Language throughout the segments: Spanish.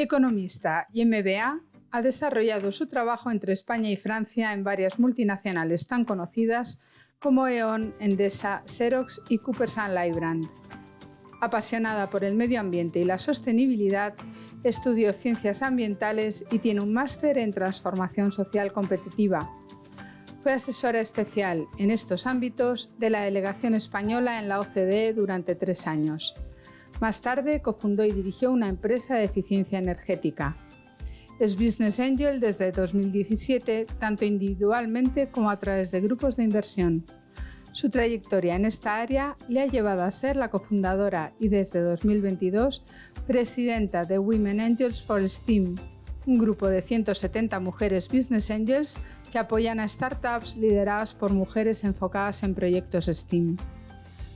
Economista y MBA, ha desarrollado su trabajo entre España y Francia en varias multinacionales tan conocidas como E.ON, Endesa, Xerox y Coopers & Lybrand. Apasionada por el medio ambiente y la sostenibilidad, estudió ciencias ambientales y tiene un máster en transformación social competitiva. Fue asesora especial en estos ámbitos de la delegación española en la OCDE durante 3 años. Más tarde cofundó y dirigió una empresa de eficiencia energética. Es Business Angel desde 2017, tanto individualmente como a través de grupos de inversión. Su trayectoria en esta área le ha llevado a ser la cofundadora y desde 2022 presidenta de Women Angels for STEAM, un grupo de 170 mujeres Business Angels que apoyan a startups lideradas por mujeres enfocadas en proyectos STEAM.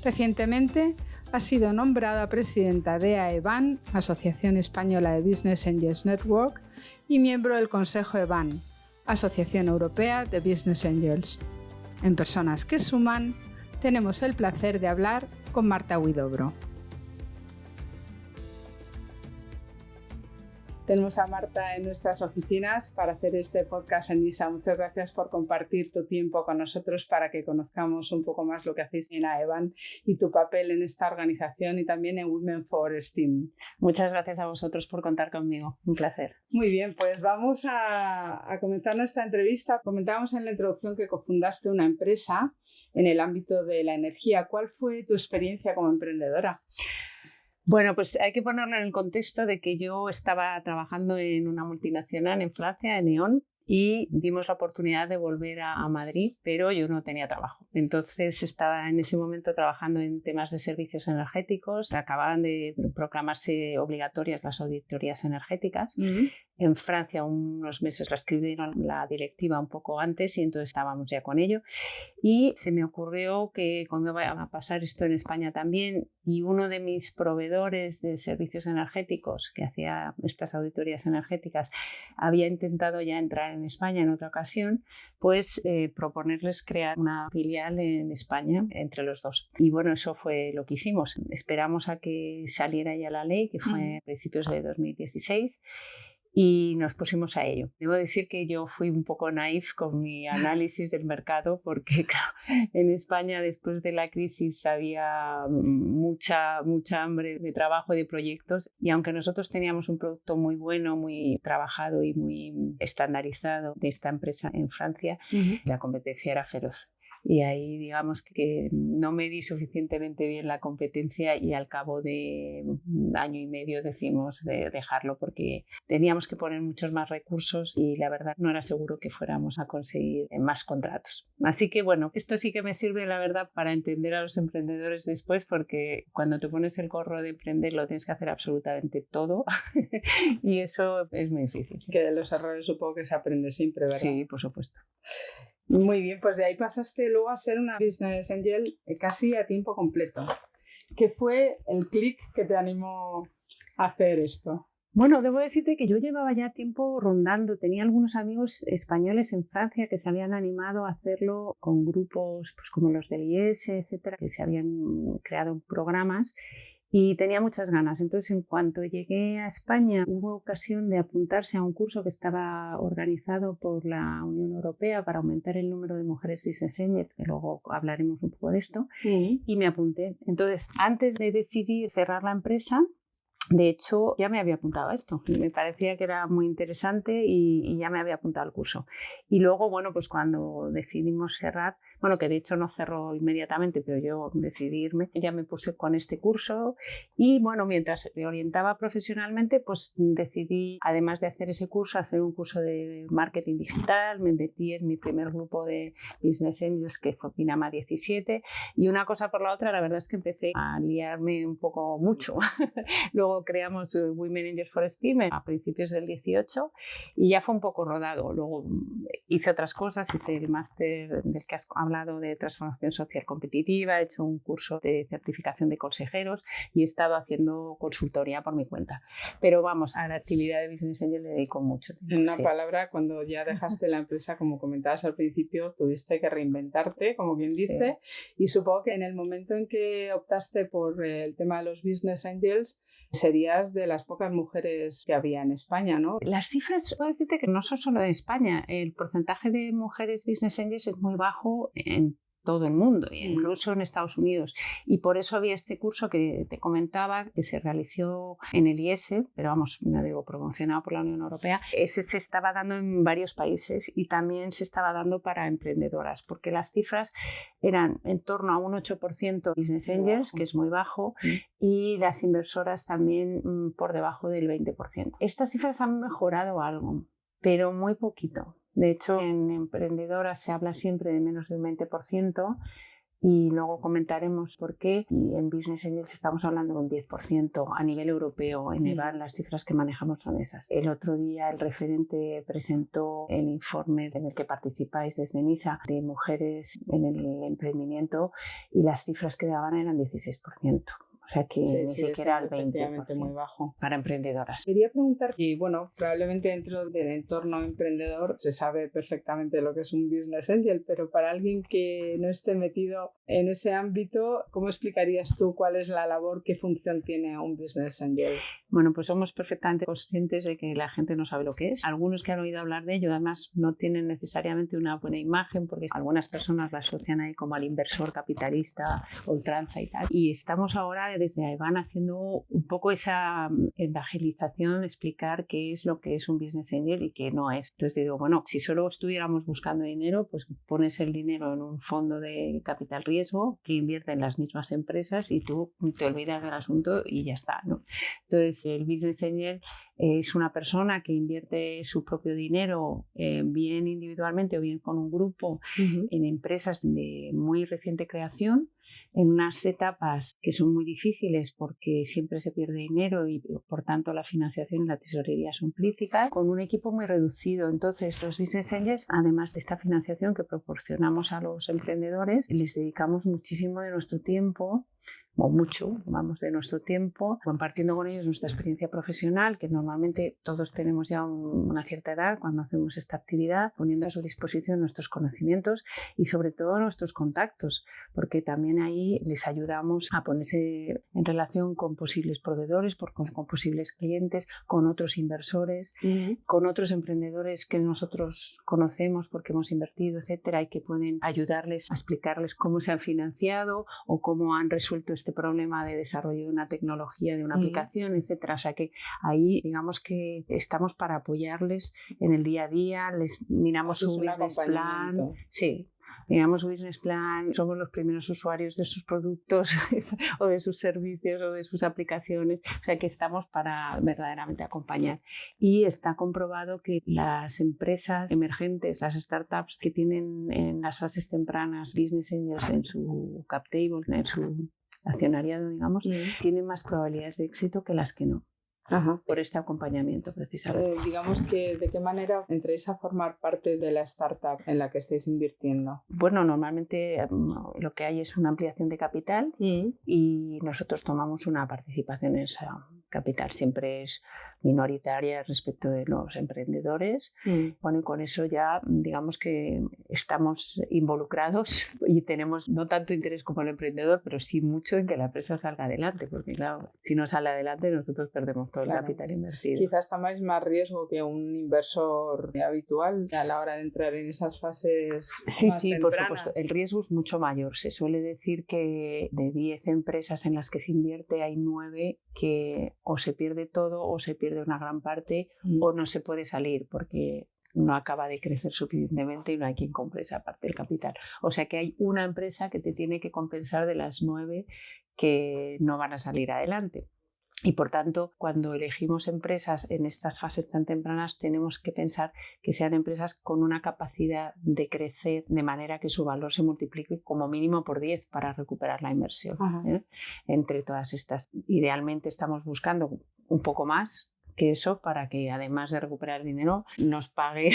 Recientemente ha sido nombrada presidenta de AEBAN, Asociación Española de Business Angels Network, y miembro del Consejo EBAN, Asociación Europea de Business Angels. En Personas que Suman, tenemos el placer de hablar con Marta Huidobro. Tenemos a Marta en nuestras oficinas para hacer este podcast en NISA. Muchas gracias por compartir tu tiempo con nosotros para que conozcamos un poco más lo que hacéis en AEBAN y tu papel en esta organización y también en Women for STEAM. Muchas gracias a vosotros por contar conmigo. Un placer. Muy bien, pues vamos a comenzar nuestra entrevista. Comentábamos en la introducción que cofundaste una empresa en el ámbito de la energía. ¿Cuál fue tu experiencia como emprendedora? Bueno, pues hay que ponerlo en el contexto de que yo estaba trabajando en una multinacional en Francia, en E.ON, y vimos la oportunidad de volver a Madrid, pero yo no tenía trabajo. Entonces estaba en ese momento trabajando en temas de servicios energéticos. Acababan de proclamarse obligatorias las auditorías energéticas. En Francia unos meses la escribieron la directiva un poco antes y entonces estábamos ya con ello. Y se me ocurrió que cuando iba a pasar esto en España también, y uno de mis proveedores de servicios energéticos que hacía estas auditorías energéticas había intentado ya entrar en España en otra ocasión, pues proponerles crear una filial en España entre los dos. Y bueno, eso fue lo que hicimos. Esperamos a que saliera ya la ley, que fue a principios de 2016. Y nos pusimos a ello. Debo decir que yo fui un poco naif con mi análisis del mercado porque claro, en España después de la crisis había mucha hambre de trabajo y de proyectos, y aunque nosotros teníamos un producto muy bueno, muy trabajado y muy estandarizado de esta empresa en Francia, la competencia era feroz. Y ahí digamos que no medí suficientemente bien la competencia y al cabo de 1 año y medio decidimos de dejarlo porque teníamos que poner muchos más recursos y la verdad no era seguro que fuéramos a conseguir más contratos. Así que bueno, esto sí que me sirve la verdad para entender a los emprendedores después, porque cuando te pones el gorro de emprender lo tienes que hacer absolutamente todo y eso es muy difícil. Que de los errores supongo que se aprende siempre, ¿verdad? Sí, por supuesto. Muy bien, pues de ahí pasaste luego a ser una Business Angel casi a tiempo completo. ¿Qué fue el clic que te animó a hacer esto? Bueno, debo decirte que yo llevaba ya tiempo rondando. Tenía algunos amigos españoles en Francia que se habían animado a hacerlo con grupos pues, como los del IES, etcétera, que se habían creado programas. Y tenía muchas ganas. Entonces, en cuanto llegué a España, hubo ocasión de apuntarse a un curso que estaba organizado por la Unión Europea para aumentar el número de mujeres Business Angels, que luego hablaremos un poco de esto, y me apunté. Entonces, antes de decidir cerrar la empresa, de hecho, ya me había apuntado a esto. Me parecía que era muy interesante y ya me había apuntado al curso. Y luego, bueno, pues cuando decidimos cerrar, bueno, que de hecho no cerró inmediatamente, pero yo decidí irme, ya me puse con este curso y, bueno, mientras me orientaba profesionalmente, pues decidí, además de hacer ese curso, hacer un curso de marketing digital. Me metí en mi primer grupo de Business Angels, que fue Pinama 17, y una cosa por la otra, la verdad es que empecé a liarme un poco mucho. Luego creamos Women Angels for STEAM a principios del 18 y ya fue un poco rodado. Luego hice otras cosas, hice el máster del que has hablado de transformación social competitiva, he hecho un curso de certificación de consejeros y he estado haciendo consultoría por mi cuenta. Pero vamos, a la actividad de Business Angel le dedico mucho tiempo. En una palabra, cuando ya dejaste la empresa, como comentabas al principio, tuviste que reinventarte, como quien dice, y supongo que en el momento en que optaste por el tema de los Business Angels, serías de las pocas mujeres que había en España, ¿no? Las cifras, puedo decirte que no son solo en España. El porcentaje de mujeres business angels es muy bajo en todo el mundo, incluso en Estados Unidos. Y por eso había este curso que te comentaba, que se realizó en el IES, pero vamos, no digo promocionado por la Unión Europea. Ese se estaba dando en varios países y también se estaba dando para emprendedoras, porque las cifras eran en torno a un 8% business angels, que es muy bajo, y las inversoras también por debajo del 20%. Estas cifras han mejorado algo, pero muy poquito. De hecho, en emprendedoras se habla siempre de menos del 20% y luego comentaremos por qué. Y en Business Angels estamos hablando de un 10% a nivel europeo. En EVAR las cifras que manejamos son esas. El otro día el referente presentó el informe en el que participáis desde NISA de mujeres en el emprendimiento y las cifras que daban eran 16%. O sea que ni siquiera el 20%, muy bajo para emprendedoras. Quería preguntar, y bueno, probablemente dentro del entorno emprendedor se sabe perfectamente lo que es un business angel, pero para alguien que no esté metido en ese ámbito, ¿cómo explicarías tú cuál es la labor, qué función tiene un business angel? Bueno, pues somos perfectamente conscientes de que la gente no sabe lo que es. Algunos que han oído hablar de ello, además, no tienen necesariamente una buena imagen porque algunas personas la asocian ahí como al inversor capitalista, ultranza y tal. Y estamos ahora desde AEBAN haciendo un poco esa evangelización, explicar qué es lo que es un business angel y qué no es. Entonces digo, bueno, si solo estuviéramos buscando dinero, pues pones el dinero en un fondo de capital riesgo que invierte en las mismas empresas y tú te olvidas del asunto y ya está, ¿no? Entonces, el business angel es una persona que invierte su propio dinero, bien individualmente o bien con un grupo, en empresas de muy reciente creación, en unas etapas que son muy difíciles porque siempre se pierde dinero y por tanto la financiación y la tesorería son críticas, con un equipo muy reducido. Entonces los business angels, además de esta financiación que proporcionamos a los emprendedores, les dedicamos muchísimo de nuestro tiempo, o mucho, vamos, de nuestro tiempo, compartiendo con ellos nuestra experiencia profesional, que normalmente todos tenemos ya una cierta edad cuando hacemos esta actividad, poniendo a su disposición nuestros conocimientos y sobre todo nuestros contactos, porque también ahí les ayudamos a ponerse en relación con posibles proveedores, con posibles clientes, con otros inversores, con otros emprendedores que nosotros conocemos porque hemos invertido, etcétera, y que pueden ayudarles a explicarles cómo se han financiado o cómo han resuelto este problema de desarrollo de una tecnología, de una aplicación, etcétera. O sea que ahí digamos que estamos para apoyarles en el día a día, les miramos su business plan. Sí. Miramos su business plan, somos los primeros usuarios de sus productos o de sus servicios o de sus aplicaciones, o sea que estamos para verdaderamente acompañar. Y está comprobado que las empresas emergentes, las startups que tienen en las fases tempranas business angels en su cap table, en su accionariado, digamos, tienen más probabilidades de éxito que las que no. Por este acompañamiento precisamente. Digamos que ¿de qué manera entréis a formar parte de la startup en la que estáis invirtiendo? Bueno, normalmente lo que hay es una ampliación de capital y nosotros tomamos una participación en esa capital. Siempre es minoritaria respecto de los emprendedores. Bueno, y con eso ya digamos que estamos involucrados y tenemos no tanto interés como el emprendedor, pero sí mucho en que la empresa salga adelante, porque claro, si no sale adelante nosotros perdemos todo el capital invertido. Quizás tomáis más riesgo que un inversor habitual a la hora de entrar en esas fases más tempranas. Por supuesto. El riesgo es mucho mayor. Se suele decir que de 10 empresas en las que se invierte hay 9 que o se pierde todo o se pierde una gran parte o no se puede salir porque no acaba de crecer suficientemente y no hay quien compre esa parte del capital. O sea que hay una empresa que te tiene que compensar de las 9 que no van a salir adelante. Y por tanto, cuando elegimos empresas en estas fases tan tempranas, tenemos que pensar que sean empresas con una capacidad de crecer de manera que su valor se multiplique como mínimo por 10 para recuperar la inversión. Entre todas estas, idealmente estamos buscando un poco más que eso para que además de recuperar el dinero nos pague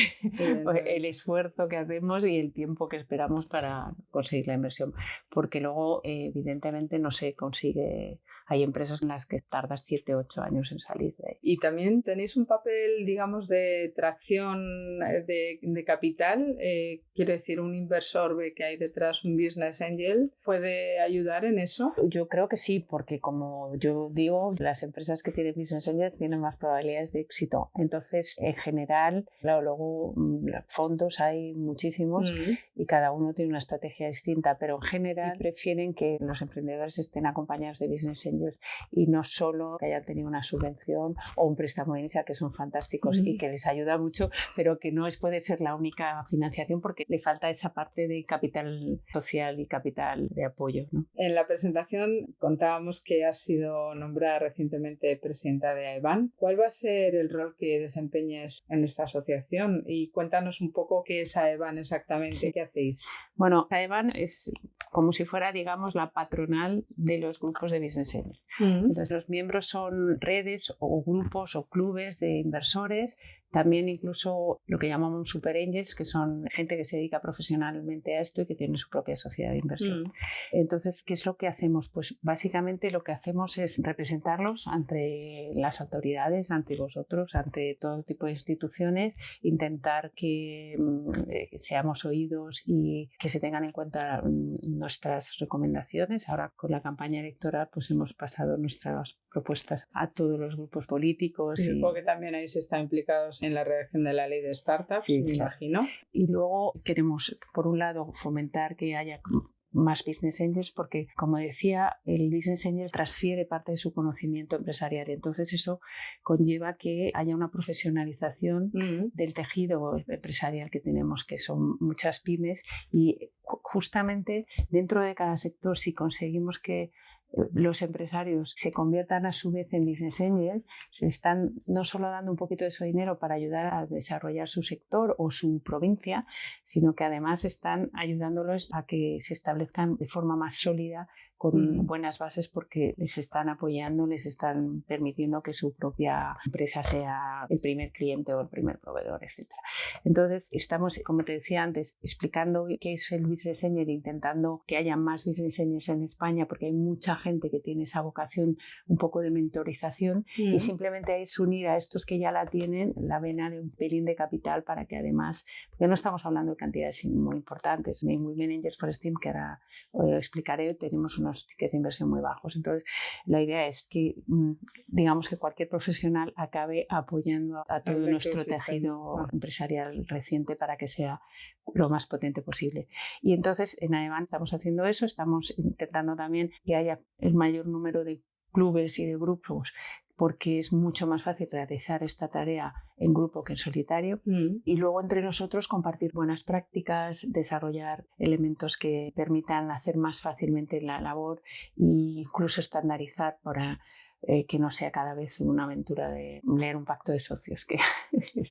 el esfuerzo que hacemos y el tiempo que esperamos para conseguir la inversión, porque luego evidentemente no se consigue hay empresas en las que tardas 7 u 8 años en salir de ahí. Y también tenéis un papel, digamos, de tracción de capital. Quiero decir, un inversor ve que hay detrás un business angel. ¿Puede ayudar en eso? Yo creo que sí, porque como yo digo, las empresas que tienen business angels tienen más probabilidades de éxito. Entonces, en general, claro, luego fondos hay muchísimos y cada uno tiene una estrategia distinta, pero en general prefieren que los emprendedores estén acompañados de business angels y no solo que hayan tenido una subvención o un préstamo de inicia, que son fantásticos y que les ayuda mucho, pero que no puede ser la única financiación porque le falta esa parte de capital social y capital de apoyo, ¿no? En la presentación contábamos que has sido nombrada recientemente presidenta de AEBAN. ¿Cuál va a ser el rol que desempeñes en esta asociación? Y cuéntanos un poco qué es AEBAN exactamente, qué hacéis. Bueno, AEBAN es como si fuera, digamos, la patronal de los grupos de business angels. Entonces, los miembros son redes o grupos o clubes de inversores, también incluso lo que llamamos super angels, que son gente que se dedica profesionalmente a esto y que tiene su propia sociedad de inversión. Entonces, ¿qué es lo que hacemos? Pues básicamente lo que hacemos es representarlos ante las autoridades, ante vosotros, ante todo tipo de instituciones, intentar que seamos oídos y que se tengan en cuenta nuestras recomendaciones. Ahora con la campaña electoral pues hemos pasado nuestras propuestas a todos los grupos políticos. Y supongo que también habéis estado implicados en la redacción de la ley de startups, me imagino. Y luego queremos, por un lado, fomentar que haya más business angels porque, como decía, el business angel transfiere parte de su conocimiento empresarial. Entonces eso conlleva que haya una profesionalización del tejido empresarial que tenemos, que son muchas pymes, y justamente dentro de cada sector, si conseguimos que los empresarios se conviertan a su vez en business angels, se están no solo dando un poquito de su dinero para ayudar a desarrollar su sector o su provincia, sino que además están ayudándolos a que se establezcan de forma más sólida con buenas bases porque les están apoyando, les están permitiendo que su propia empresa sea el primer cliente o el primer proveedor, etc. Entonces estamos, como te decía antes, explicando qué es el business angel, intentando que haya más business angels en España porque hay mucha gente que tiene esa vocación un poco de mentorización y simplemente es unir a estos que ya la tienen la vena de un pelín de capital para que además, porque no estamos hablando de cantidades muy importantes, ni muy Managers for Steam, que ahora explicaré, tenemos unos tickets de inversión muy bajos. Entonces la idea es que digamos que cualquier profesional acabe apoyando a todo nuestro tejido empresarial reciente para que sea lo más potente posible. Y entonces en AEBAN estamos haciendo eso, estamos intentando también que haya el mayor número de clubes y de grupos porque es mucho más fácil realizar esta tarea en grupo que en solitario y luego entre nosotros compartir buenas prácticas, desarrollar elementos que permitan hacer más fácilmente la labor e incluso estandarizar para que no sea cada vez una aventura de leer un pacto de socios.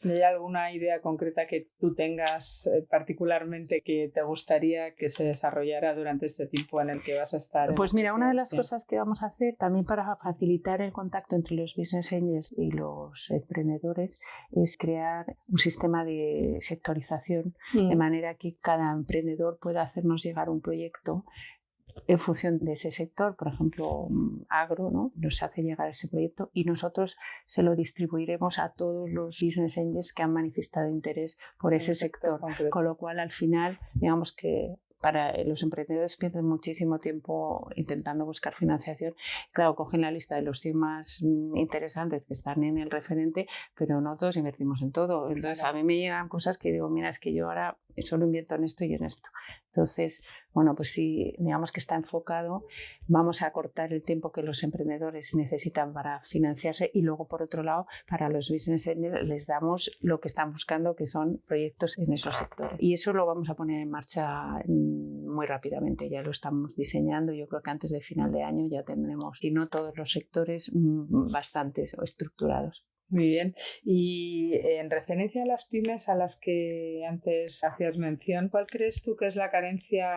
¿Hay alguna idea concreta que tú tengas particularmente que te gustaría que se desarrollara durante este tiempo en el que vas a estar? Pues mira, una de las cosas que vamos a hacer también para facilitar el contacto entre los business angels y los emprendedores es crear un sistema de sectorización de manera que cada emprendedor pueda hacernos llegar un proyecto en función de ese sector, por ejemplo, agro, ¿no? Nos hace llegar ese proyecto y nosotros se lo distribuiremos a todos los business angels que han manifestado interés por ese sector, con lo cual al final, digamos que para los emprendedores pierden muchísimo tiempo intentando buscar financiación. Claro, cogen la lista de los 100 más interesantes que están en el referente, pero no todos invertimos en todo. Entonces a mí me llegan cosas que digo, mira, es que yo ahora solo invierto en esto y en esto. Entonces, bueno, pues si digamos que está enfocado, vamos a cortar el tiempo que los emprendedores necesitan para financiarse y luego, por otro lado, para los business angels les damos lo que están buscando, que son proyectos en esos sectores. Y eso lo vamos a poner en marcha muy rápidamente. Ya lo estamos diseñando. Yo creo que antes de final de año ya tendremos, si no todos los sectores, bastantes estructurados. Muy bien. Y en referencia a las pymes a las que antes hacías mención, ¿cuál crees tú que es la carencia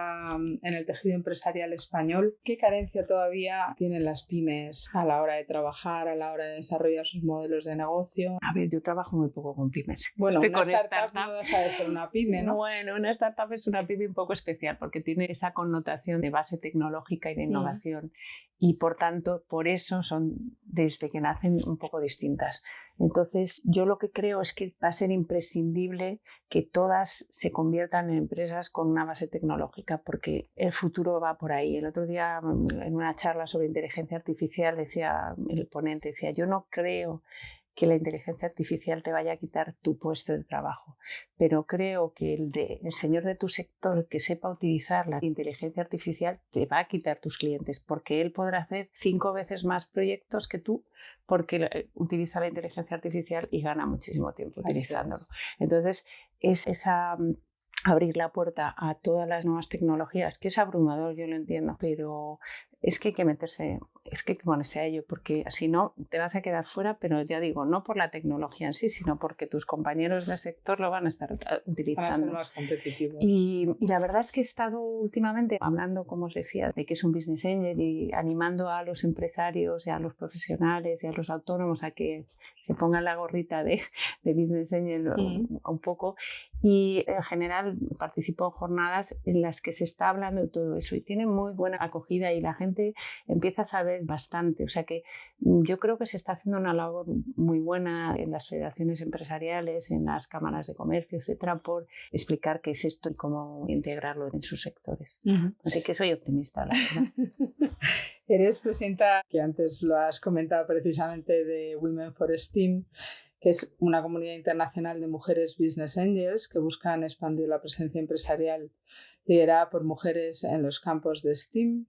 en el tejido empresarial español? ¿Qué carencia todavía tienen las pymes a la hora de trabajar, a la hora de desarrollar sus modelos de negocio? A ver, yo trabajo muy poco con pymes. Bueno, una startup no deja de ser una pyme, ¿no? Bueno, una startup es una pyme un poco especial porque tiene esa connotación de base tecnológica y de innovación. y por tanto, por eso son desde que nacen un poco distintas. Entonces, yo lo que creo es que va a ser imprescindible que todas se conviertan en empresas con una base tecnológica, porque el futuro va por ahí. El otro día, en una charla sobre inteligencia artificial, decía el ponente, decía, yo no creo que la inteligencia artificial te vaya a quitar tu puesto de trabajo, pero creo que el señor de tu sector que sepa utilizar la inteligencia artificial te va a quitar tus clientes, porque él podrá hacer 5 veces más proyectos que tú, porque utiliza la inteligencia artificial y gana muchísimo tiempo utilizándolo. Entonces, es esa abrir la puerta a todas las nuevas tecnologías, que es abrumador, yo lo entiendo, pero es que hay que meterse, es que hay que ponerse a ello, porque si no te vas a quedar fuera, pero ya digo, no por la tecnología en sí, sino porque tus compañeros del sector lo van a estar utilizando. Van a ser más competitivos. Y la verdad es que he estado últimamente hablando, como os decía, de que es un business angel y animando a los empresarios y a los profesionales y a los autónomos a que se pongan la gorrita de business angel un poco. Y en general participo en jornadas en las que se está hablando de todo eso y tiene muy buena acogida y la gente empieza a saber bastante. O sea que yo creo que se está haciendo una labor muy buena en las federaciones empresariales, en las cámaras de comercio, etcétera, por explicar qué es esto y cómo integrarlo en sus sectores. Así que soy optimista, la verdad. Eres presidenta, que antes lo has comentado precisamente, de Women for STEAM, que es una comunidad internacional de mujeres business angels que buscan expandir la presencia empresarial liderada por mujeres en los campos de STEAM.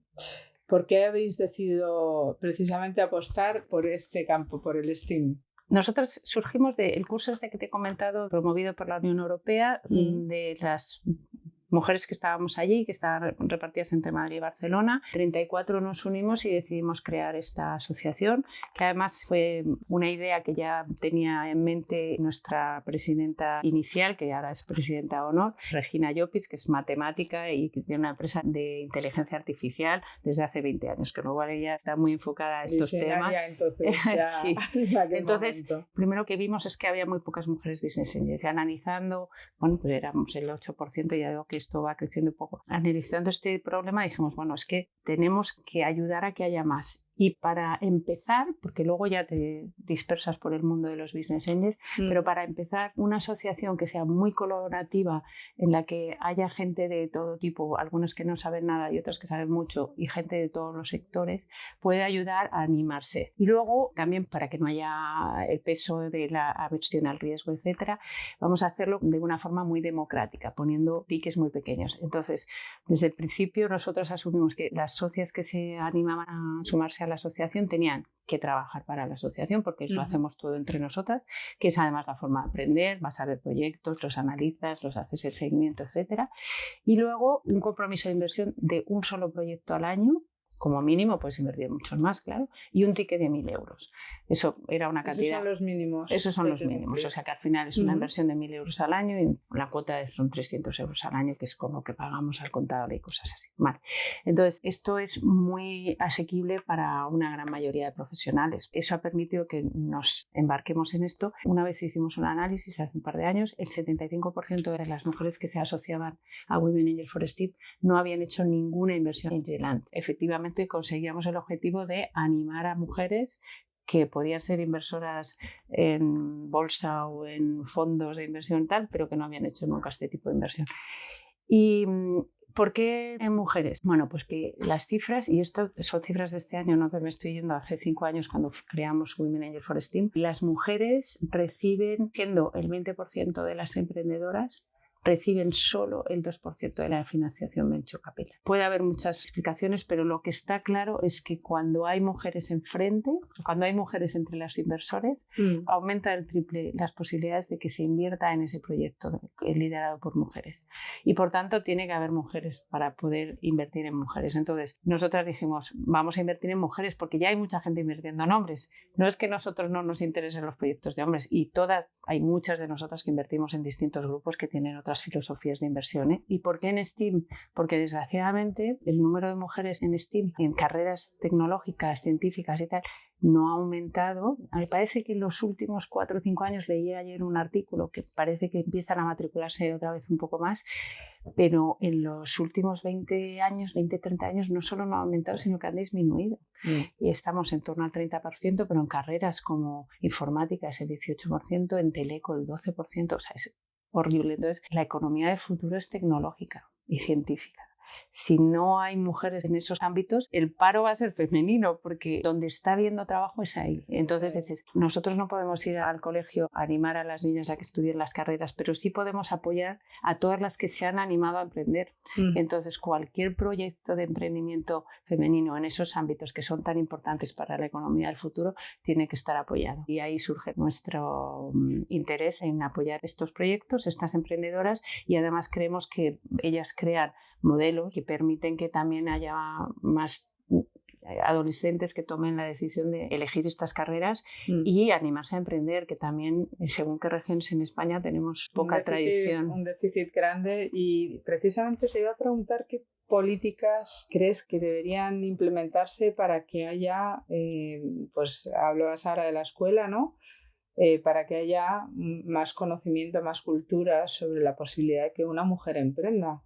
¿Por qué habéis decidido precisamente apostar por este campo, por el STEAM? Nosotros surgimos del curso este que te he comentado, promovido por la Unión Europea, de las mujeres que estábamos allí, que estaban repartidas entre Madrid y Barcelona. 34 nos unimos y decidimos crear esta asociación, que además fue una idea que ya tenía en mente nuestra presidenta inicial, que ahora es presidenta de honor, Regina Llopis, que es matemática y que tiene una empresa de inteligencia artificial desde hace 20 años, que luego ella está muy enfocada a estos temas. Entonces, ya, sí. Entonces, primero que vimos es que había muy pocas mujeres business angels. Y analizando, bueno, pues éramos el 8%, ya digo que esto va creciendo un poco. Analizando este problema dijimos, bueno, es que tenemos que ayudar a que haya más. Y para empezar, porque luego ya te dispersas por el mundo de los business angels, pero para empezar, una asociación que sea muy colaborativa, en la que haya gente de todo tipo, algunos que no saben nada y otros que saben mucho, y gente de todos los sectores, puede ayudar a animarse. Y luego, también para que no haya el peso de la aversión al riesgo, etcétera, vamos a hacerlo de una forma muy democrática, poniendo tickets muy pequeños. Entonces, desde el principio nosotros asumimos que las socias que se animaban a sumarse a la asociación tenían que trabajar para la asociación, porque lo hacemos todo entre nosotras, que es además la forma de aprender, vas a ver proyectos, los analizas, los haces el seguimiento, etcétera. Y luego un compromiso de inversión de un solo proyecto al año, como mínimo, puedes invertir muchos más, claro, y un ticket de 1.000 euros. Eso era una cantidad. Esos son los mínimos. Esos son los mínimos. O sea que al final es una inversión de 1.000 euros al año y la cuota son 300 euros al año, que es con lo que pagamos al contador y cosas así. Vale. Entonces, esto es muy asequible para una gran mayoría de profesionales. Eso ha permitido que nos embarquemos en esto. Una vez hicimos un análisis hace un par de años, el 75% de las mujeres que se asociaban a Women Angels for STEAM no habían hecho ninguna inversión en Angeland. Efectivamente, conseguíamos el objetivo de animar a mujeres que podían ser inversoras en bolsa o en fondos de inversión tal, pero que no habían hecho nunca este tipo de inversión. ¿Y por qué en mujeres? Bueno, pues que las cifras, y esto son cifras de este año, no que me estoy yendo hace 5 años cuando creamos Women Angels for STEAM, las mujeres reciben, siendo el 20% de las emprendedoras, reciben solo el 2% de la financiación Venture Capital. Puede haber muchas explicaciones, pero lo que está claro es que cuando hay mujeres enfrente, cuando hay mujeres entre los inversores, aumenta el triple las posibilidades de que se invierta en ese proyecto liderado por mujeres. Y por tanto tiene que haber mujeres para poder invertir en mujeres. Entonces nosotras dijimos, vamos a invertir en mujeres porque ya hay mucha gente invirtiendo en hombres. No es que a nosotros no nos interesen los proyectos de hombres, y hay muchas de nosotras que invertimos en distintos grupos que tienen otras otras filosofías de inversión, ¿eh? ¿Y por qué en STEAM? Porque desgraciadamente el número de mujeres en STEAM, en carreras tecnológicas, científicas y tal, no ha aumentado. Me parece que en los últimos 4 o 5 años, leí ayer un artículo que parece que empiezan a matricularse otra vez un poco más, pero en los últimos 20 años, 20-30 años, no solo no ha aumentado, sino que han disminuido. Y estamos en torno al 30%, pero en carreras como informática es el 18%, en teleco el 12%, o sea, es horrible. Entonces, la economía del futuro es tecnológica y científica. Si no hay mujeres en esos ámbitos, el paro va a ser femenino, porque donde está habiendo trabajo es ahí. Entonces dices, nosotros no podemos ir al colegio a animar a las niñas a que estudien las carreras, pero sí podemos apoyar a todas las que se han animado a emprender. Entonces, cualquier proyecto de emprendimiento femenino en esos ámbitos que son tan importantes para la economía del futuro tiene que estar apoyado. Y ahí surge nuestro interés en apoyar estos proyectos, estas emprendedoras, y además creemos que ellas crean modelos que permiten que también haya más adolescentes que tomen la decisión de elegir estas carreras y animarse a emprender, que también, según qué regiones en España, tenemos poca tradición. Un déficit grande, y precisamente te iba a preguntar qué políticas crees que deberían implementarse para que haya, pues hablabas ahora de la escuela, ¿no? Para que haya más conocimiento, más cultura sobre la posibilidad de que una mujer emprenda.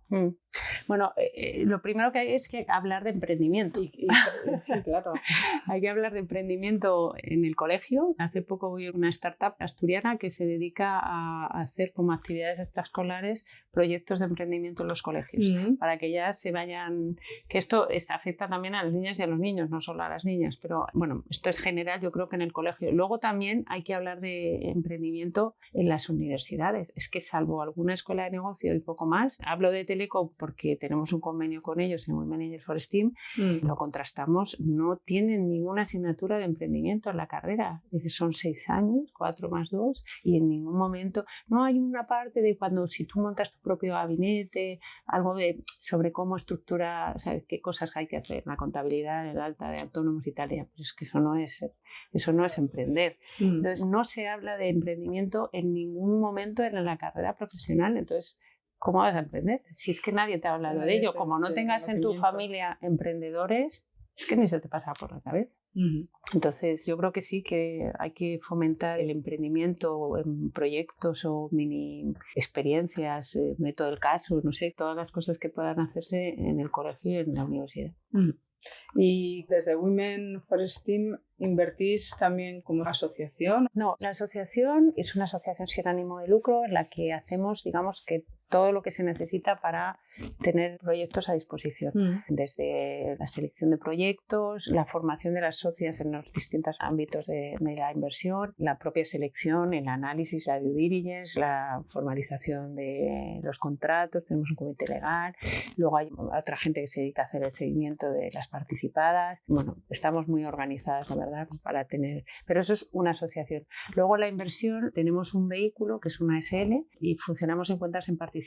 Bueno, lo primero que hay es que hablar de emprendimiento. Sí, claro. Hay que hablar de emprendimiento en el colegio. Hace poco vi una startup asturiana que se dedica a hacer como actividades extraescolares proyectos de emprendimiento en los colegios, para que ya se vayan... Que esto afecta también a las niñas y a los niños, no solo a las niñas, pero bueno, esto es general, yo creo que en el colegio. Luego también hay que hablar de emprendimiento en las universidades. Es que salvo alguna escuela de negocio y poco más, hablo de Teleco porque tenemos un convenio con ellos en Women Angels for STEAM, lo contrastamos, no tienen ninguna asignatura de emprendimiento en la carrera. Es decir, son 6 años, 4 más 2, y en ningún momento no hay una parte de cuando si tú montas tu propio gabinete, algo sobre cómo estructurar, ¿sabes? Qué cosas hay que hacer, la contabilidad, el alta de autónomos y tal. Pero es que eso no es emprender. Entonces, no se habla de emprendimiento en ningún momento en la carrera profesional. Entonces, ¿cómo vas a emprender? Si es que nadie te ha hablado de ello. Como no tengas en tu familia emprendedores, es que ni se te pasa por la cabeza. Entonces, yo creo que sí que hay que fomentar el emprendimiento en proyectos o mini experiencias, método del caso, no sé, todas las cosas que puedan hacerse en el colegio y en la universidad. Y desde Women for STEAM, ¿invertís también como asociación? No, la asociación es una asociación sin ánimo de lucro en la que hacemos, digamos, que todo lo que se necesita para tener proyectos a disposición, desde la selección de proyectos, la formación de las socias en los distintos ámbitos de la inversión, la propia selección, el análisis, la due diligence, la formalización de los contratos, tenemos un comité legal, luego hay otra gente que se dedica a hacer el seguimiento de las participadas. Bueno, estamos muy organizadas, la verdad, para tener... Pero eso es una asociación. Luego la inversión, tenemos un vehículo que es una SL y funcionamos en cuentas en participación,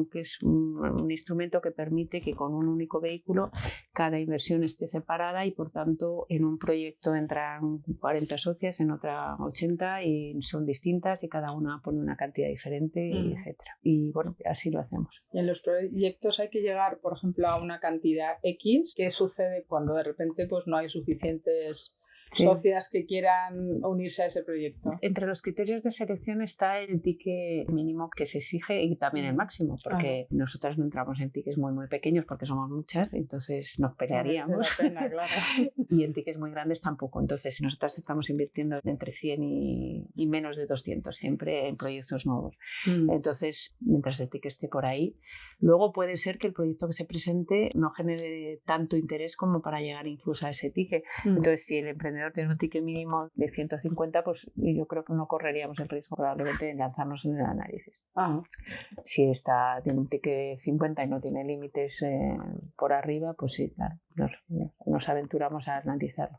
que es un instrumento que permite que con un único vehículo cada inversión esté separada y por tanto en un proyecto entran 40 socias, en otra 80 y son distintas y cada una pone una cantidad diferente, etcétera. Y bueno, así lo hacemos. Y en los proyectos hay que llegar, por ejemplo, a una cantidad X. ¿Qué sucede cuando de repente pues no hay suficientes socias que quieran unirse a ese proyecto? Entre los criterios de selección está el ticket mínimo que se exige y también el máximo, porque nosotras no entramos en tickets muy muy pequeños porque somos muchas, entonces nos pelearíamos. Claro. Y en tickets muy grandes tampoco. Entonces nosotras estamos invirtiendo entre 100 y menos de 200 siempre en proyectos nuevos. Entonces, mientras el ticket esté por ahí, luego puede ser que el proyecto que se presente no genere tanto interés como para llegar incluso a ese ticket. Entonces, si el emprendedor tiene un ticket mínimo de 150, pues yo creo que no correríamos el riesgo probablemente de lanzarnos en el análisis. Si tiene un ticket de 50 y no tiene límites por arriba, pues sí, claro, nos aventuramos a analizarlo.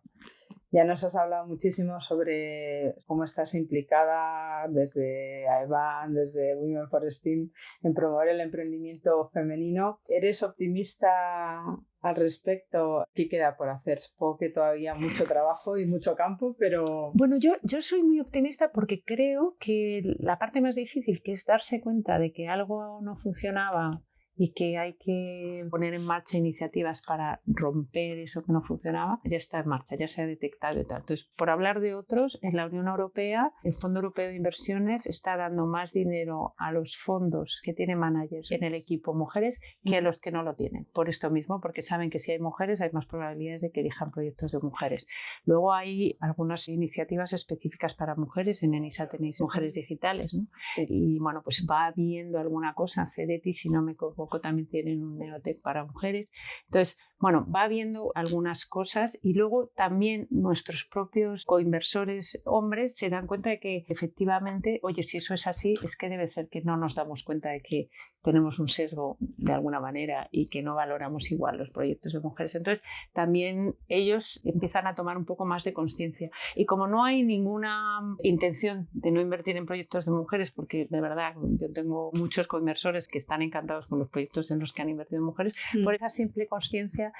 Ya nos has hablado muchísimo sobre cómo estás implicada desde AEBAN, desde Women for STEAM, en promover el emprendimiento femenino. ¿Eres optimista al respecto? ¿Qué queda por hacer? Supongo que todavía mucho trabajo y mucho campo, pero... Bueno, yo soy muy optimista porque creo que la parte más difícil, que es darse cuenta de que algo no funcionaba y que hay que poner en marcha iniciativas para romper eso que no funcionaba, ya está en marcha, ya se ha detectado y tal. Entonces, por hablar de otros, en la Unión Europea, el Fondo Europeo de Inversiones está dando más dinero a los fondos que tienen managers en el equipo mujeres que a los que no lo tienen. Por esto mismo, porque saben que si hay mujeres hay más probabilidades de que elijan proyectos de mujeres. Luego hay algunas iniciativas específicas para mujeres. En ENISA tenéis mujeres digitales, ¿no? Sí. Y bueno, pues va habiendo alguna cosa. CEDETI, si no me equivoco, también tienen un Neotec para mujeres. Entonces, bueno, va habiendo algunas cosas y luego también nuestros propios coinversores hombres se dan cuenta de que efectivamente, oye, si eso es así, es que debe ser que no nos damos cuenta de que tenemos un sesgo de alguna manera y que no valoramos igual los proyectos de mujeres. Entonces, también ellos empiezan a tomar un poco más de conciencia. Y como no hay ninguna intención de no invertir en proyectos de mujeres, porque de verdad yo tengo muchos coinversores que están encantados con los proyectos en los que han invertido en mujeres, por esa simple conciencia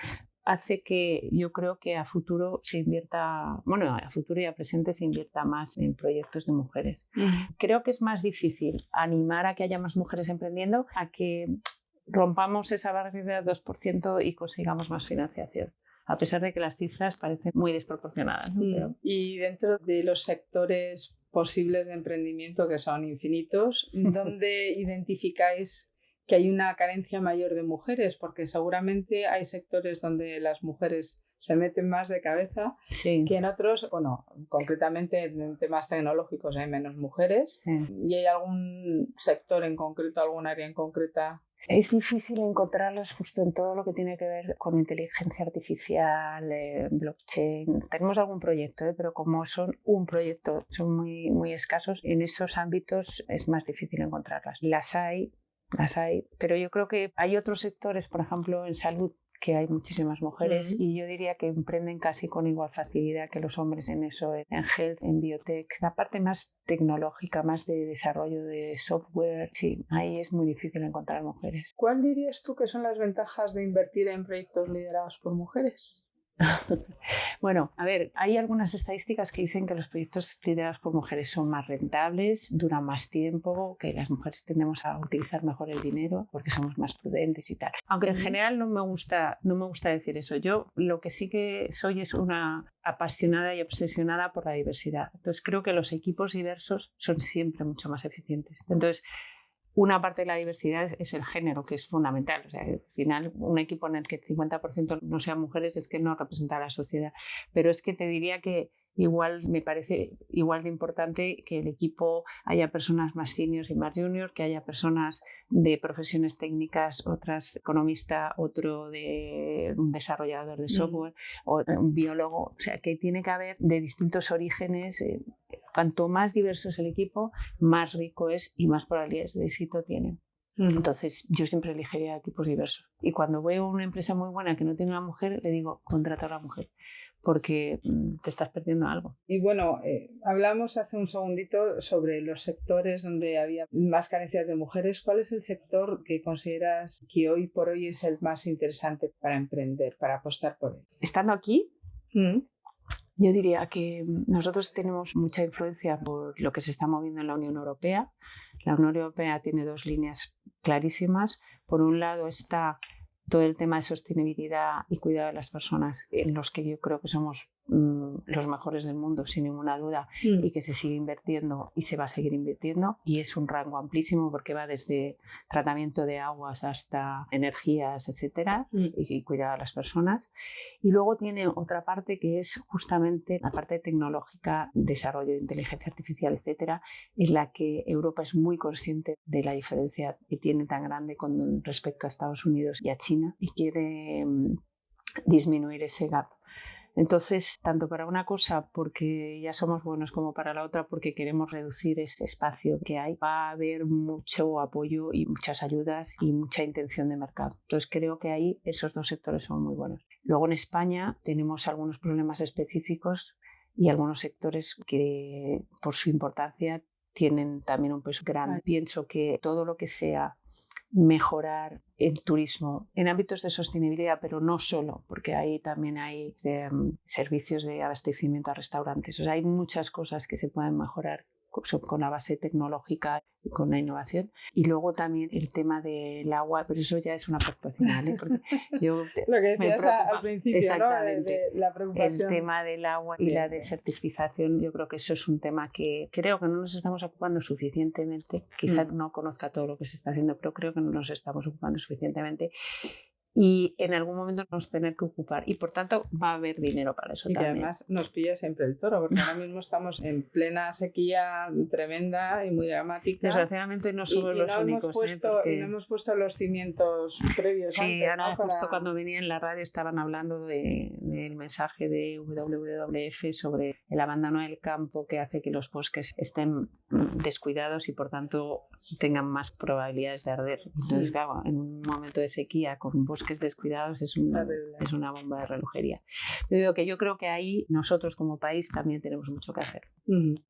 hace que yo creo que a futuro se invierta, bueno, a futuro y a presente se invierta más en proyectos de mujeres. Creo que es más difícil animar a que haya más mujeres emprendiendo a que rompamos esa barrera del 2% y consigamos más financiación, a pesar de que las cifras parecen muy desproporcionadas, ¿no? Pero... Y dentro de los sectores posibles de emprendimiento, que son infinitos, ¿dónde identificáis que hay una carencia mayor de mujeres? Porque seguramente hay sectores donde las mujeres se meten más de cabeza, sí, que en otros, bueno, concretamente en temas tecnológicos hay menos mujeres, sí. ¿Y hay algún sector en concreto, algún área en concreta? Es difícil encontrarlas justo en todo lo que tiene que ver con inteligencia artificial, blockchain. Tenemos algún proyecto, pero como son un proyecto, son muy, muy escasos, en esos ámbitos es más difícil encontrarlas. Las hay, pero yo creo que hay otros sectores, por ejemplo, en salud, que hay muchísimas mujeres y yo diría que emprenden casi con igual facilidad que los hombres en eso, en health, en biotech. La parte más tecnológica, más de desarrollo de software, sí, ahí es muy difícil encontrar mujeres. ¿Cuál dirías tú que son las ventajas de invertir en proyectos liderados por mujeres? Bueno, a ver, hay algunas estadísticas que dicen que los proyectos liderados por mujeres son más rentables, duran más tiempo, que las mujeres tendemos a utilizar mejor el dinero porque somos más prudentes y tal. Aunque en general no me gusta decir eso. Yo lo que sí que soy es una apasionada y obsesionada por la diversidad. Entonces creo que los equipos diversos son siempre mucho más eficientes. Entonces, una parte de la diversidad es el género, que es fundamental. O sea, al final, un equipo en el que el 50% no sean mujeres es que no representa a la sociedad. Pero es que te diría que igual me parece igual de importante que el equipo haya personas más seniors y más juniors, que haya personas de profesiones técnicas, otras economista, otro de un desarrollador de software, o un biólogo. O sea, que tiene que haber de distintos orígenes. Cuanto más diverso es el equipo, más rico es y más probabilidades de éxito tiene. Entonces, yo siempre elegiría equipos diversos. Y cuando veo una empresa muy buena que no tiene una mujer, le digo, contrata a una mujer, porque te estás perdiendo algo. Y bueno, hablamos hace un segundito sobre los sectores donde había más carencias de mujeres. ¿Cuál es el sector que consideras que hoy por hoy es el más interesante para emprender, para apostar por él? Estando aquí... Yo diría que nosotros tenemos mucha influencia por lo que se está moviendo en la Unión Europea. La Unión Europea tiene dos líneas clarísimas. Por un lado está todo el tema de sostenibilidad y cuidado de las personas, en los que yo creo que somos los mejores del mundo, sin ninguna duda, y que se sigue invirtiendo y se va a seguir invirtiendo, y es un rango amplísimo porque va desde tratamiento de aguas hasta energías, etcétera, y cuidado de las personas. Y luego tiene otra parte que es justamente la parte tecnológica, desarrollo de inteligencia artificial, etcétera, en la que Europa es muy consciente de la diferencia que tiene tan grande con respecto a Estados Unidos y a China, y quiere disminuir ese gap. Entonces, tanto para una cosa porque ya somos buenos como para la otra porque queremos reducir ese espacio que hay, va a haber mucho apoyo y muchas ayudas y mucha intención de mercado. Entonces creo que ahí esos dos sectores son muy buenos. Luego en España tenemos algunos problemas específicos y algunos sectores que por su importancia tienen también un peso grande. Pienso que todo lo que sea mejorar el turismo en ámbitos de sostenibilidad, pero no solo, porque ahí también hay servicios de abastecimiento a restaurantes. O sea, hay muchas cosas que se pueden mejorar con la base tecnológica y con la innovación. Y luego también el tema del agua, pero eso ya es una preocupación, ¿eh? Porque yo lo que decías al principio, exactamente, ¿no? De la preocupación. El tema del agua y la desertificación, yo creo que eso es un tema que creo que no nos estamos ocupando suficientemente. Quizás no conozca todo lo que se está haciendo, pero creo que no nos estamos ocupando suficientemente. Y en algún momento nos tener que ocupar y por tanto va a haber dinero para eso y también. Y además nos pilla siempre el toro, porque ahora mismo estamos en plena sequía tremenda y muy dramática. Desgraciadamente no somos los únicos. Y no hemos puesto los cimientos previos. Sí, antes, ahora ¿no? Justo cuando venía en la radio estaban hablando del mensaje de WWF sobre el abandono del campo que hace que los bosques estén descuidados y por tanto tengan más probabilidades de arder. Entonces, claro, en un momento de sequía con bosques descuidados es una bomba de relojería. Yo creo que ahí nosotros como país también tenemos mucho que hacer.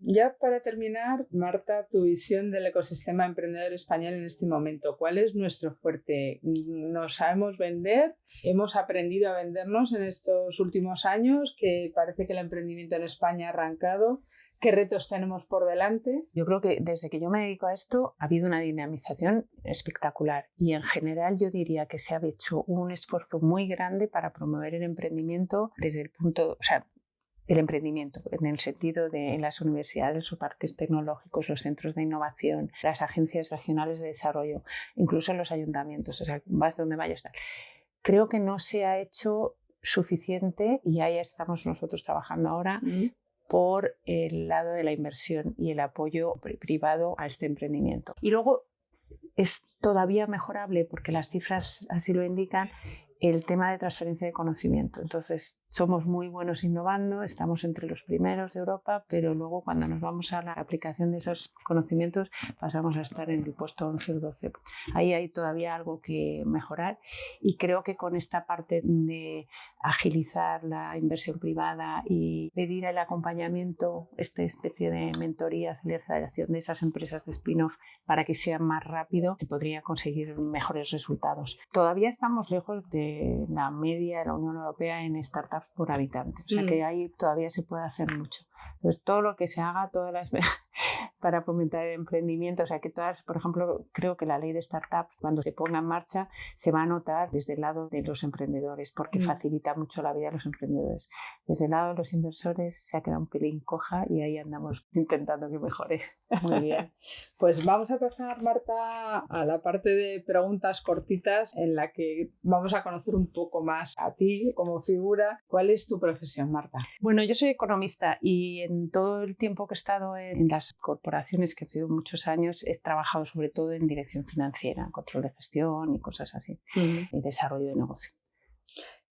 Ya para terminar, Marta, tu visión del ecosistema emprendedor español en este momento. ¿Cuál es nuestro fuerte? ¿Nos sabemos vender? ¿Hemos aprendido a vendernos en estos últimos años? Que parece que el emprendimiento en España ha arrancado. ¿Qué retos tenemos por delante? Yo creo que desde que yo me dedico a esto ha habido una dinamización espectacular y en general yo diría que se ha hecho un esfuerzo muy grande para promover el emprendimiento desde el punto, o sea, el emprendimiento en el sentido de en las universidades, los parques tecnológicos, los centros de innovación, las agencias regionales de desarrollo, incluso en los ayuntamientos, o sea, vas donde vayas. Creo que no se ha hecho suficiente y ahí estamos nosotros trabajando ahora por el lado de la inversión y el apoyo privado a este emprendimiento. Y luego es todavía mejorable, porque las cifras así lo indican, el tema de transferencia de conocimiento. Entonces, somos muy buenos innovando, estamos entre los primeros de Europa, pero luego cuando nos vamos a la aplicación de esos conocimientos pasamos a estar en el puesto 11 o 12. Ahí hay todavía algo que mejorar y creo que con esta parte de agilizar la inversión privada y pedir el acompañamiento, esta especie de mentoría, aceleración de esas empresas de spin-off para que sea más rápido, se podría conseguir mejores resultados. Todavía estamos lejos de la media de la Unión Europea en startups por habitante, o sea que ahí todavía se puede hacer mucho. Entonces, todo lo que se haga, todas las para fomentar el emprendimiento, o sea que todas, por ejemplo, creo que la ley de startups cuando se ponga en marcha se va a notar desde el lado de los emprendedores porque facilita mucho la vida de los emprendedores. Desde el lado de los inversores se ha quedado un pelín coja y ahí andamos intentando que mejore. Muy bien, pues vamos a pasar, Marta, a la parte de preguntas cortitas en la que vamos a conocer un poco más a ti como figura. ¿Cuál es tu profesión, Marta? Bueno, yo soy economista y en todo el tiempo que he estado en las corporaciones, que he sido muchos años, he trabajado sobre todo en dirección financiera, control de gestión y cosas así, y desarrollo de negocio.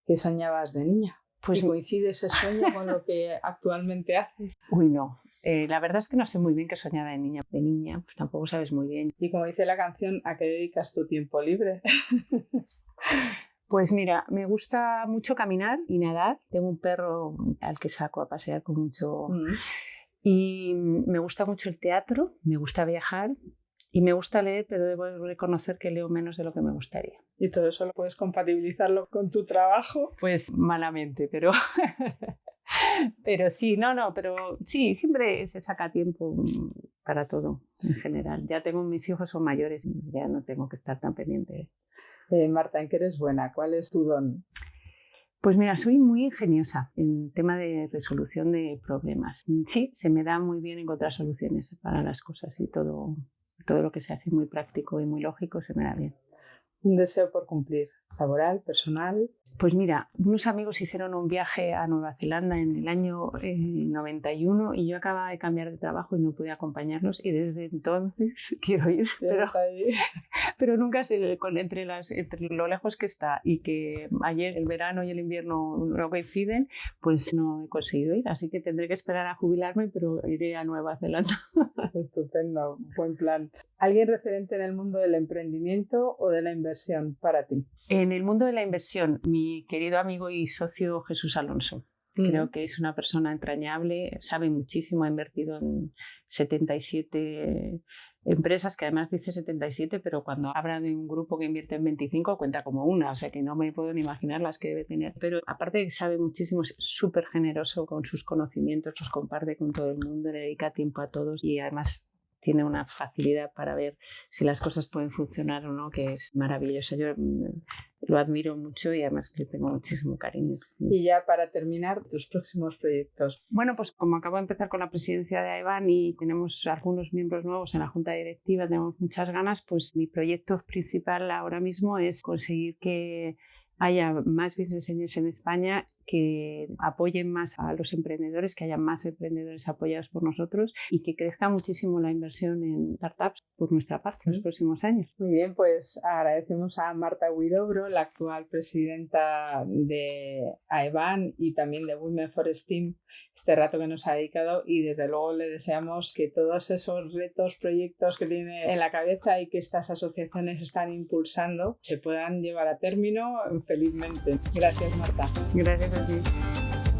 ¿Qué soñabas de niña? Pues ¿coincide ese sueño con lo que actualmente haces? Uy, no. La verdad es que no sé muy bien qué soñaba de niña. De niña, pues tampoco sabes muy bien. Y como dice la canción, ¿a qué dedicas tu tiempo libre? Pues mira, me gusta mucho caminar y nadar. Tengo un perro al que saco a pasear con mucho... Y me gusta mucho el teatro, me gusta viajar y me gusta leer, pero debo reconocer que leo menos de lo que me gustaría. ¿Y todo eso lo puedes compatibilizarlo con tu trabajo? Pues malamente, pero... pero sí, pero sí, siempre se saca tiempo para todo en general. Ya tengo mis hijos, son mayores, ya no tengo que estar tan pendiente. Marta, ¿en qué eres buena? ¿Cuál es tu don? Pues mira, soy muy ingeniosa en tema de resolución de problemas. Sí, se me da muy bien encontrar soluciones para las cosas y todo lo que se hace muy práctico y muy lógico se me da bien. Un deseo por cumplir. laboral, personal? Pues mira, unos amigos hicieron un viaje a Nueva Zelanda en el año 91 y yo acababa de cambiar de trabajo y no pude acompañarlos y desde entonces quiero ir, pero nunca sé entre lo lejos que está y que ayer el verano y el invierno no coinciden, pues no he conseguido ir, así que tendré que esperar a jubilarme, pero iré a Nueva Zelanda. Estupendo, buen plan. ¿Alguien referente en el mundo del emprendimiento o de la inversión para ti? En el mundo de la inversión, mi querido amigo y socio Jesús Alonso. Creo que es una persona entrañable, sabe muchísimo, ha invertido en 77 empresas, que además dice 77, pero cuando habla de un grupo que invierte en 25 cuenta como una, o sea que no me puedo ni imaginar las que debe tener. Pero aparte de que sabe muchísimo, es súper generoso con sus conocimientos, los comparte con todo el mundo, le dedica tiempo a todos y además tiene una facilidad para ver si las cosas pueden funcionar o no, que es maravillosa. Yo lo admiro mucho y además le tengo muchísimo cariño. Y ya para terminar, tus próximos proyectos. Bueno, pues como acabo de empezar con la presidencia de AEBAN y tenemos algunos miembros nuevos en la junta directiva, tenemos muchas ganas, pues mi proyecto principal ahora mismo es conseguir que haya más business angels en España que apoyen más a los emprendedores, que haya más emprendedores apoyados por nosotros y que crezca muchísimo la inversión en startups por nuestra parte en los próximos años. Muy bien, pues agradecemos a Marta Huidobro, la actual presidenta de AEBAN y también de Women for STEAM, este rato que nos ha dedicado y desde luego le deseamos que todos esos retos, proyectos que tiene en la cabeza y que estas asociaciones están impulsando se puedan llevar a término felizmente. Gracias, Marta. Gracias a ti.